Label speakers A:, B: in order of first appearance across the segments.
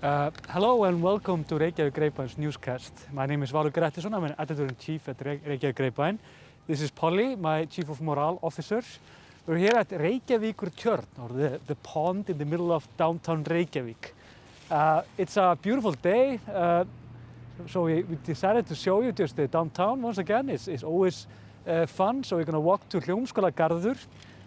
A: Hello and welcome to Reykjavík Grapevines Newscast. My name is Valur Grettisson. I'm an editor-in-chief at Reykjavík Grapevine. This is Polly, my chief of morale officers. We're here at Reykjavíkurtjörn, or the pond in the middle of downtown Reykjavik. It's a beautiful day, so we decided to show you just the downtown once again. It's always fun, so we're going to walk to Hljómskálagarður.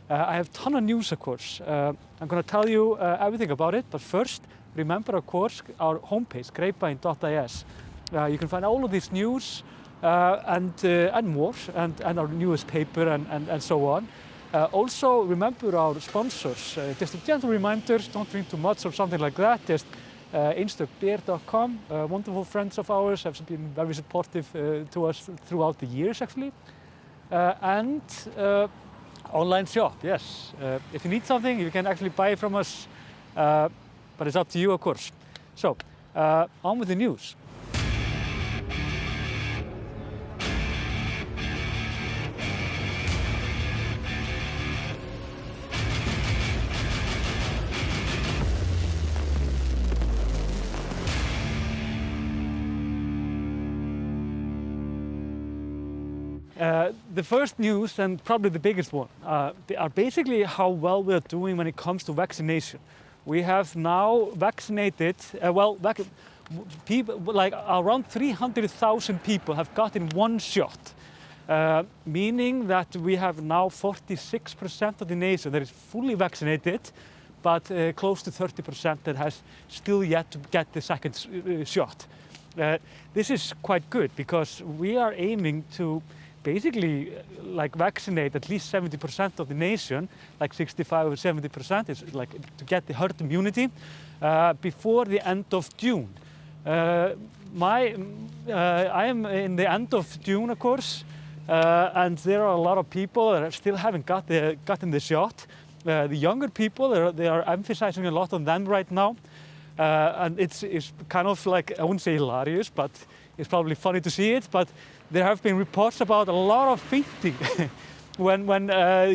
A: I have a ton of news, of course. I'm going to tell you everything about it, but first, remember, of course, our homepage, grapevine.is. You can find all of this news and more, and our newest paper and so on. Also, remember our sponsors. Just a gentle reminder, don't drink too much or something like that. Just einstakbeer.com, wonderful friends of ours, have been very supportive to us throughout the years, actually. And online shop, yes. If you need something, you can actually buy it from us. But it's up to you, of course. So, on with the news. The first news, and probably the biggest one, are basically how well we're doing when it comes to vaccination. We have now vaccinated, people, like around 300,000 people have gotten one shot, meaning that we have now 46% of the nation that is fully vaccinated, but close to 30% that has still yet to get the second shot. This is quite good because we are aiming to basically vaccinate at least 70% of the nation, like 65 or 70%, is like to get the herd immunity before the end of June. I am in the end of June, of course, and there are a lot of people that still haven't gotten the shot. The younger people, they are emphasizing a lot on them right now, and it's kind of like, I wouldn't say hilarious, but it's probably funny to see it, but there have been reports about a lot of fainting when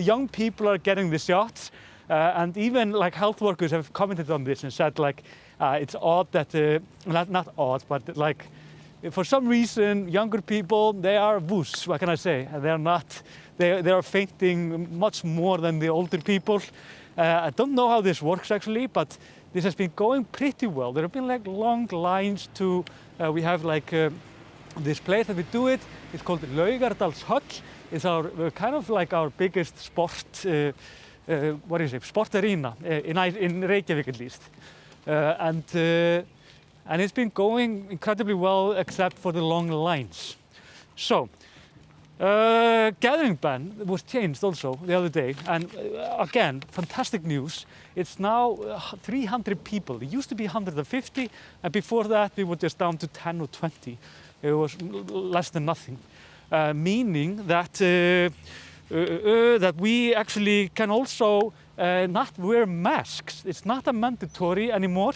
A: young people are getting the shots, and even like health workers have commented on this and said like it's odd that not odd, but like for some reason younger people, they are woos. What can I say? They are not. They are fainting much more than the older people. I don't know how this works actually, but this has been going pretty well. There have been like long lines to. We have like. This place that we do it, it's called Laugardalshöll. It's our kind of like our biggest sport, sport arena in Reykjavik at least, and it's been going incredibly well except for the long lines. So, gathering ban was changed also the other day, and again, fantastic news. It's now 300 people. It used to be 150, and before that we were just down to 10 or 20. It was less than nothing, meaning that that we actually can also not wear masks. It's not a mandatory anymore,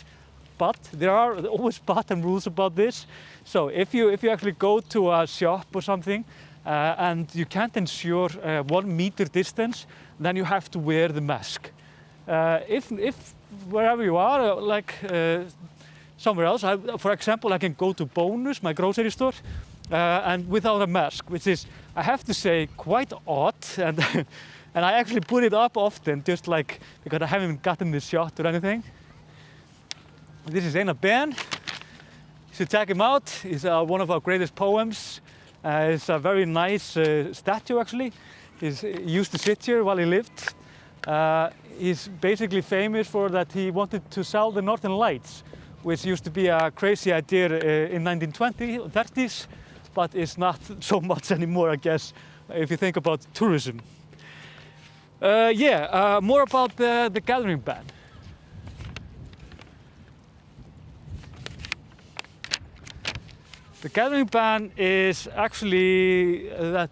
A: but there are always bottom rules about this. So if you actually go to a shop or something and you can't ensure 1 meter distance, then you have to wear the mask. If wherever you are, somewhere else, for example, I can go to Bonus, my grocery store, and without a mask, which is, I have to say, quite odd, and I actually put it up often, just like because I haven't gotten the shot or anything. This is Einar Ben. You should check him out. He's one of our greatest poems. It's a very nice statue, actually. He used to sit here while he lived. He's basically famous for that he wanted to sell the Northern Lights, which used to be a crazy idea in 1920s, 30s, but it's not so much anymore, I guess, if you think about tourism. More about the gathering ban. The gathering ban is actually that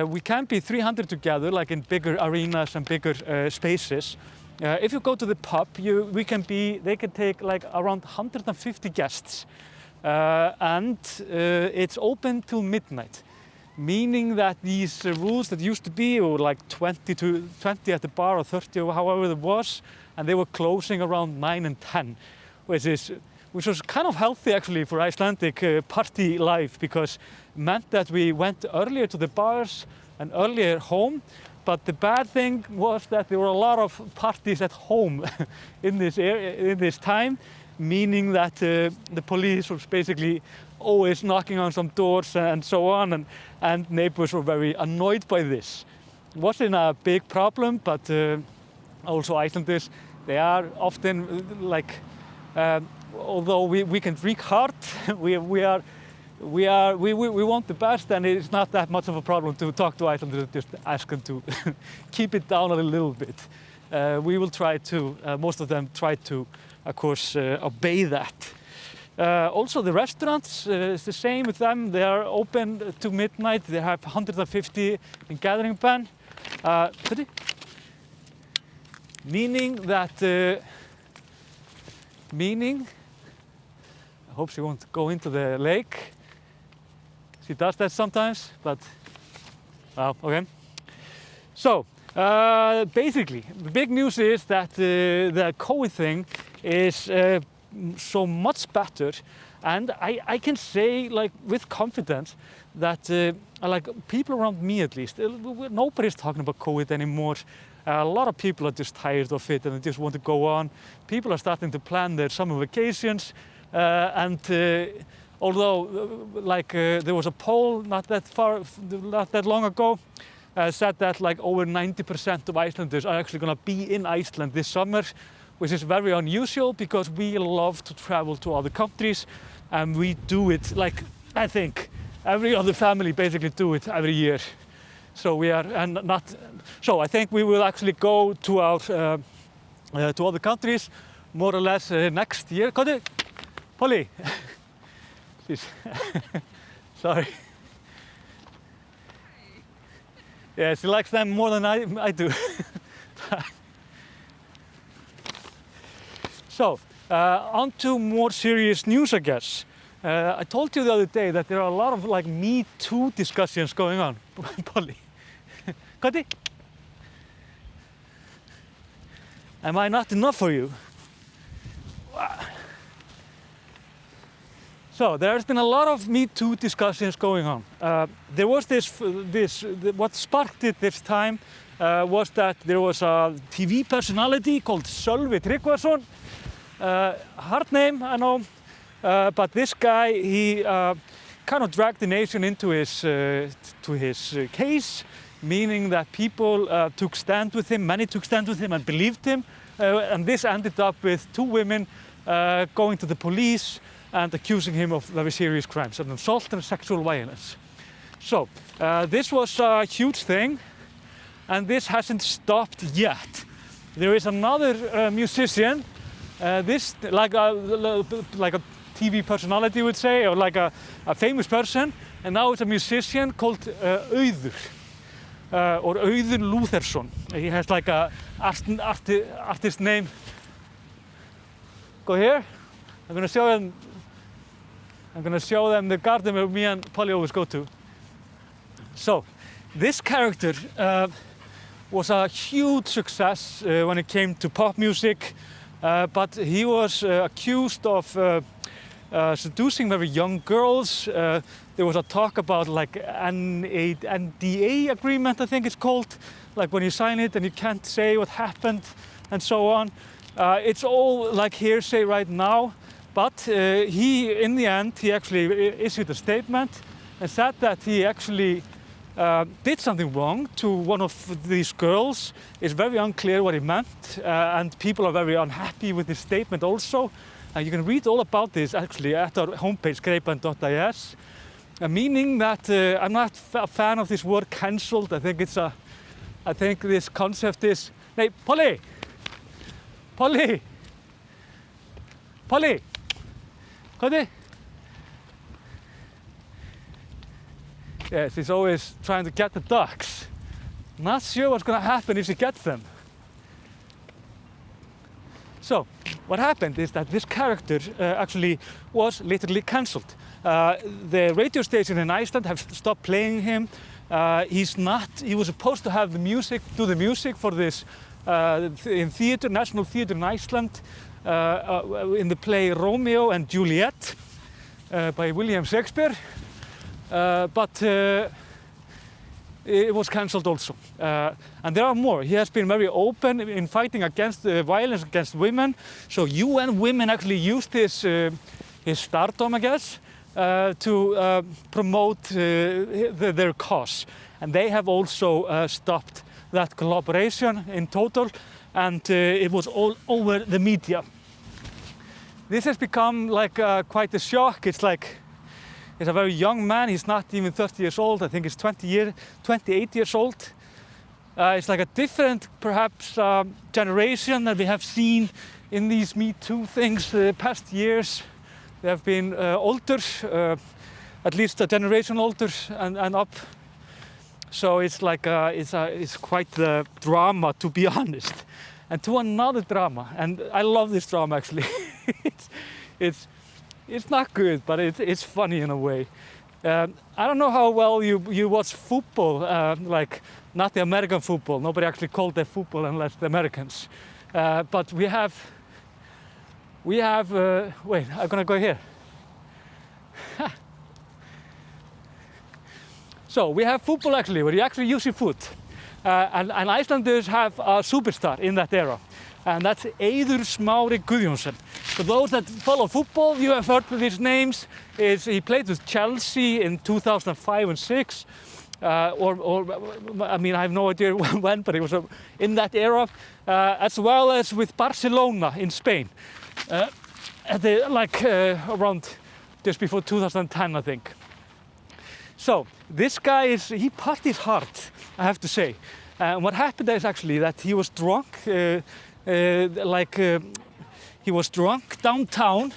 A: we can't be 300 together, like in bigger arenas and bigger spaces. If you go to the pub, they can take like around 150 guests, and it's open till midnight, meaning that these rules that used to be were like 20 at the bar or 30 or however it was, and they were closing around 9 and 10, which is which was kind of healthy actually for Icelandic party life, because it meant that we went earlier to the bars and earlier home. But the bad thing was that there were a lot of parties at home in this time, meaning that the police was basically always knocking on some doors and so on, and neighbors were very annoyed by this. It wasn't a big problem, but also Icelanders, they are often like, although we can drink hard, we want the best, and it's not that much of a problem to talk to Icelanders and just ask them to keep it down a little bit. We will try to, most of them try to, of course, obey that. Also the restaurants, it's the same with them. They are open to midnight. They have 150 in gathering ban. Meaning that, I hope she won't go into the lake. She does that sometimes, but, okay. So, basically, the big news is that the COVID thing is so much better, and I can say, like, with confidence that like people around me at least, nobody's talking about COVID anymore. A lot of people are just tired of it and they just want to go on. People are starting to plan their summer vacations, and although there was a poll not that long ago said that like over 90% of Icelanders are actually going to be in Iceland this summer, which is very unusual because we love to travel to other countries, and we do it, like, I think every other family basically do it every year. So we are, and not, so I think we will actually go to our to other countries more or less next year. Polly, sorry. Yeah, she likes them more than I do. So, on to more serious news, I guess. I told you the other day that there are a lot of like Me Too discussions going on. Polly, am I not enough for you? So there's been a lot of Me Too discussions going on. There was what sparked it this time was that there was a TV personality called Sölvi Tryggvason. Hard name, I know, but this guy, he kind of dragged the nation into his case, meaning that people took stand with him, many took stand with him and believed him, and this ended up with 2 women going to the police and accusing him of very serious crimes, and assault and sexual violence. So this was a huge thing, and this hasn't stopped yet. There is another musician, this like a TV personality would say, or like a famous person, and now it's a musician called Eiður, or Eiður Lúthersson. He has like a artist name. Go here. I'm gonna show them the garden where me and Polly always go to. So, this character was a huge success when it came to pop music, but he was accused of seducing very young girls. There was a talk about like NDA agreement, I think it's called, like when you sign it and you can't say what happened and so on. It's all like hearsay right now, but he, in the end, he actually issued a statement and said that he actually did something wrong to one of these girls. It's very unclear what he meant, and people are very unhappy with his statement also. You can read all about this actually at our homepage, greipan.is, meaning that I'm not a fan of this word cancelled. I think this concept is, hey, Polly, Cody. Yes, he's always trying to get the ducks. Not sure what's going to happen if he gets them. So, what happened is that this character actually was literally cancelled. The radio station in Iceland have stopped playing him. He was supposed to have do the music for this in theatre, National Theatre in Iceland, in the play Romeo and Juliet by William Shakespeare, but it was cancelled also. And there are more. He has been very open in fighting against violence against women. So UN Women actually used his stardom, I guess, to promote their cause. And they have also stopped that collaboration in total, and it was all over the media. This has become like quite a shock. It's a very young man. He's not even 30 years old. I think he's 28 years old. It's like a different, perhaps, generation that we have seen in these Me Too things the past years. They have been older, at least a generation older and up. So it's like it's quite the drama, to be honest. And to another drama, and I love this drama actually. It's not good, but it's funny in a way. I don't know how well you watch football, like not the American football. Nobody actually called it football unless the Americans. But we have. Wait, I'm gonna go here. So we have football actually, where you actually use your foot. And Icelanders have a superstar in that era. And that's Eiður Smári Guðjohnsen. For those that follow football, you have heard of his names. He played with Chelsea in 2005 and 6. I mean, I have no idea when, but it was in that era. As well as with Barcelona in Spain. Around just before 2010, I think. So this guy he parties hard, I have to say. What happened is actually that he was drunk, he was drunk downtown,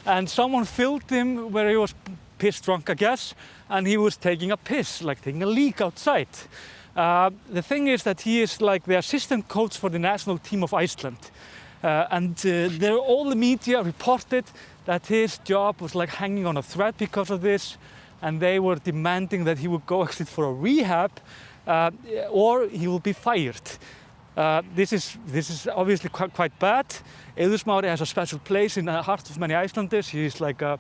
A: and someone filmed him where he was piss drunk, I guess, and he was taking a piss, like taking a leak outside. The thing is that he is like the assistant coach for the national team of Iceland. All the media reported that his job was like hanging on a thread because of this, and they were demanding that he would go actually for a rehab or he will be fired. This is obviously quite bad. Eiður Smári has a special place in the heart of many Icelanders. He is like a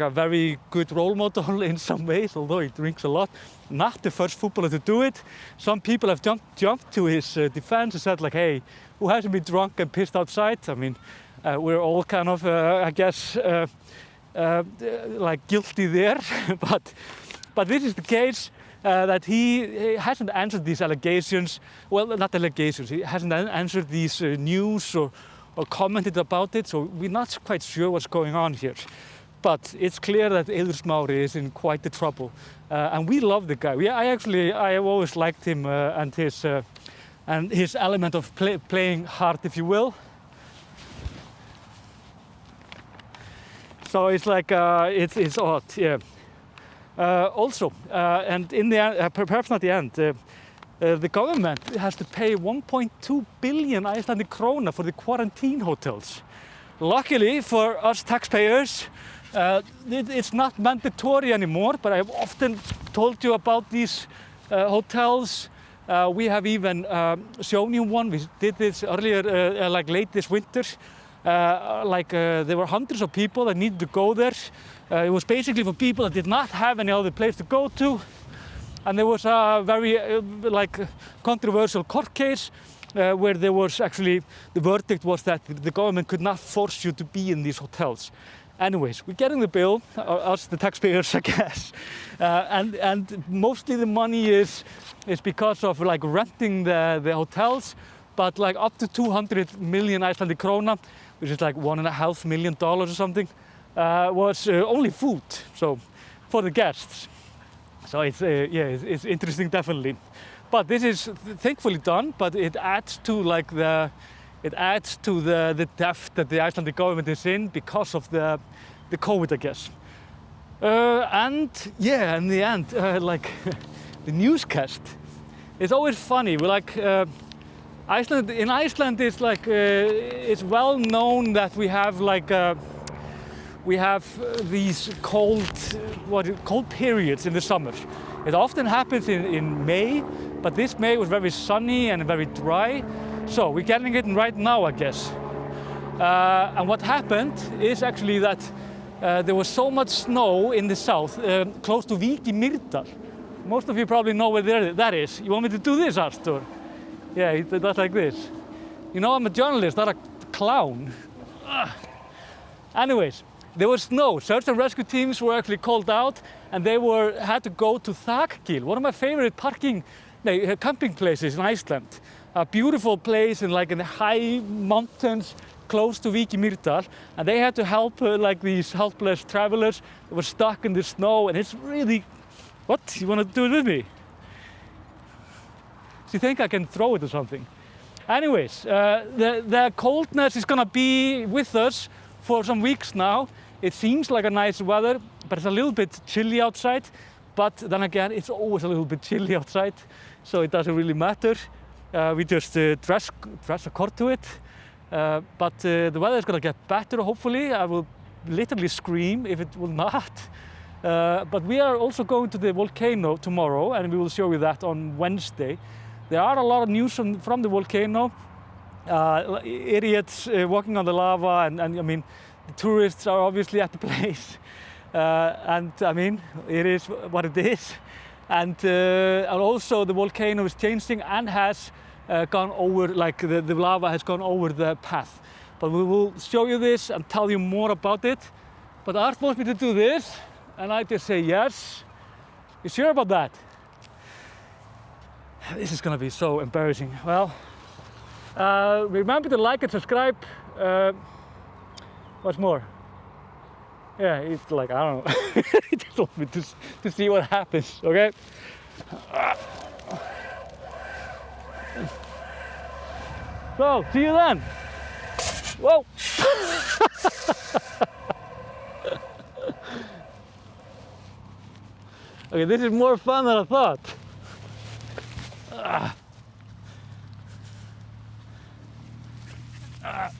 A: very good role model in some ways, although he drinks a lot. Not the first footballer to do it. Some people have jumped to his defense and said like, hey, who hasn't been drunk and pissed outside? I mean, we're all kind of, I guess, like guilty there. but this is the case. That he hasn't answered these allegations. Well, not allegations. He hasn't answered these news or commented about it. So we're not quite sure what's going on here. But it's clear that Eiður Smári is in quite the trouble, and we love the guy. I have always liked him and his element of playing hard, if you will. So it's like it's odd, yeah. Also, and in the end, perhaps not the end, the government has to pay 1.2 billion Icelandic krona for the quarantine hotels. Luckily for us taxpayers, it's not mandatory anymore, but I've often told you about these hotels. We have even shown you one. We did this earlier, like late this winter. There were hundreds of people that needed to go there. It was basically for people that did not have any other place to go to. And there was a very controversial court case where there was actually, the verdict was that the government could not force you to be in these hotels. Anyways, we're getting the bill, us the taxpayers, I guess. And mostly the money is because of like renting the hotels, but like up to 200 million Icelandic krona, which is like $1.5 million or something, was only food, so for the guests. So it's interesting, definitely. But this is thankfully done, but it adds to the depth that the Icelandic government is in because of the COVID, I guess. And yeah, in the end, the newscast, it's always funny. We're like, in Iceland, it's like it's well known that we have these cold periods in the summer. It often happens in May, but this May was very sunny and very dry. So we're getting it right now, I guess. And what happened is actually that there was so much snow in the south, close to Vík í Mýrdal. Most of you probably know where that is. You want me to do this, Arthur? Yeah, he did that like this. You know, I'm a journalist, not a clown. Anyways, there was snow. Search and rescue teams were actually called out, and they had to go to Þakgil, one of my favorite camping places in Iceland. A beautiful place in the high mountains close to Vík í Mýrdal, and they had to help these helpless travelers that were stuck in the snow, and it's really... What? You want to do it with me? Do you think I can throw it or something? Anyways, the coldness is gonna be with us for some weeks now. It seems like a nice weather, but it's a little bit chilly outside. But then again, it's always a little bit chilly outside, so it doesn't really matter. We just dress according to it. But the weather is gonna get better, hopefully. I will literally scream if it will not. But we are also going to the volcano tomorrow, and we will show you that on Wednesday. There are a lot of news from the volcano. Idiots walking on the lava, and I mean, the tourists are obviously at the place. And I mean, it is what it is. And also the volcano is changing and has gone over, the lava has gone over the path. But we will show you this and tell you more about it. But Art wants me to do this, and I just say yes. You sure about that? This is gonna be so embarrassing. Well, remember to like and subscribe. What's more? Yeah, it's I don't know. He just wants me to see what happens, okay? So, see you then. Whoa! Okay, this is more fun than I thought. Ah. Ah.